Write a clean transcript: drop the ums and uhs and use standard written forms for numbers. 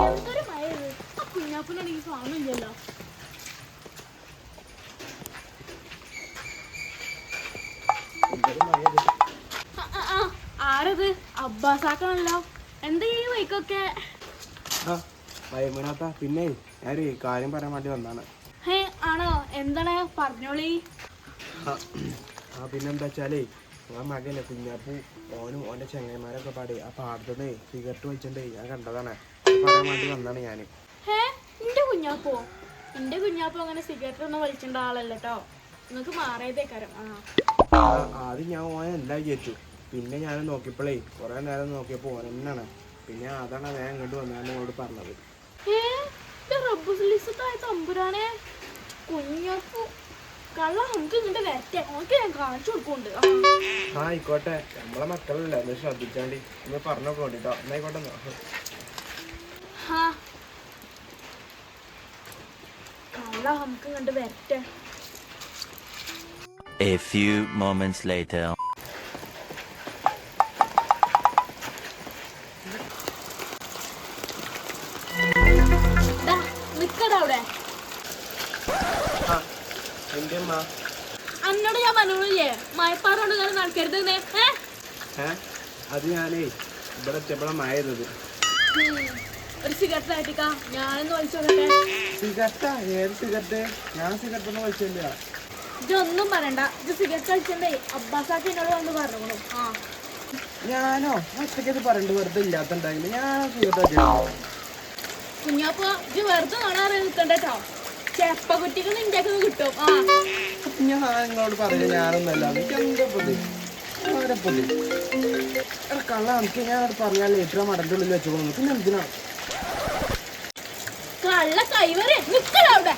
എന്തൊരു മഴ ഇത്. ആ കുഞ്ഞാപ്പനാണെങ്കിൽ സ്വാമില്ലല്ലോ. ആരത്? അബ്ബാസാക്കാണല്ലോ. എന്താ ഈ വൈക്കൊക്കെ? പിന്നെ ഞാനൊരു കാര്യം പറയാൻ വേണ്ടി വന്നാണ്. ആണോ? എന്താണ്? പറഞ്ഞോളി. പിന്നെന്താ വെച്ചാലേ ആ മകല്ലേ കുഞ്ഞാപ്പൂ ഓനും ഓൻ്റെ ചെങ്ങന്മാരൊക്കെ പാടി ആ പാടത്തുനിന്ന് സിഗരറ്റ് വലിച്ചിട്ടേ ഞാൻ കണ്ടതാണ്. പറയാൻ വേണ്ടി വന്നാണ് ഞാൻ. എന്റെ കുഞ്ഞാപ്പോ? എന്റെ കുഞ്ഞാപ്പോ അങ്ങനെ സിഗരറ്റ് ഒന്നും വലിച്ചിട്ട ആളല്ല കേട്ടോ. നിങ്ങൾക്ക് മാറിയതേക്കാരം. ആദ്യം ഞാൻ ഓനെ എല്ലാം വിചാരിച്ചു. പിന്നെ ഞാൻ നോക്കിയപ്പോഴേ കുറേ നേരം നോക്കിയപ്പോൾ ഓൻ തന്നെയാണ്. പിന്നെ അതാണ് ഞാൻ ഇങ്ങോട്ട് വന്നാണ് എന്നോട് പറഞ്ഞത്. തമ്പുരാനെ, കുഞ്ഞാപ്പൂ കള്ള നമുക്ക് ഇങ്ങോട്ട് വരട്ടെ. ഓക്കെ ഞാൻ കാണിച്ചു കൊടുക്കുന്നുണ്ട്. ആയിക്കോട്ടെ, നമ്മളെ മക്കളല്ലേ, ഒന്ന് ശ്രദ്ധിച്ചാണ്ടി ഒന്ന് പറഞ്ഞോട്ടോ. എന്നായിക്കോട്ടെ. കള്ള നമുക്ക് ഇങ്ങോട്ട് വരട്ടെ. A few moments later. അന്നോട് ഞാൻ പറഞ്ഞോളില്ലേ മയപ്പാറോണ്ട് നടക്കരുത്. അത് ഞാനേ ഇവിടെ എത്തിയപ്പോഴാ മഴയത്. ഒരു സിഗരറ്റ് ആയിട്ടിക്കാ ഞാനൊന്ന് വലിച്ചോട്ടെ. സിഗരറ്റാ? ഏത് സിഗരറ്റ്? ഞാൻ സിഗരറ്റ് ഒന്നും വലിച്ചില്ല. ഇതൊന്നും പറയണ്ട. ഇത് സിഗരറ്റ് കഴിച്ചേ അബ്ബാസാക്കി എന്നോട് വന്ന് പറഞ്ഞു. ഞാനോ? ഒറ്റയ്ക്കത് പറയണ്ട, വെറുതെ ഇല്ലാത്തണ്ടായിരുന്നു. ഞാൻ സിഗരറ്റ് കുഞ്ഞാപ്പോ ഇത് വെറുതെ കാണാറ് നിൽക്കണ്ടോ. ചെപ്പ കുട്ടിക്ക് നിന്റെയൊക്കെ കിട്ടും. ഞാൻ നിങ്ങളോട് പറഞ്ഞു ഞാനൊന്നല്ല. കള്ള എനിക്ക് ഞാൻ പറഞ്ഞാലേ എത്ര മടന്റെ ഉള്ളിൽ വെച്ചോളൂ. പിന്നെ എന്തിനാ കള്ള കൈവരെ നിക്കടവിടെ.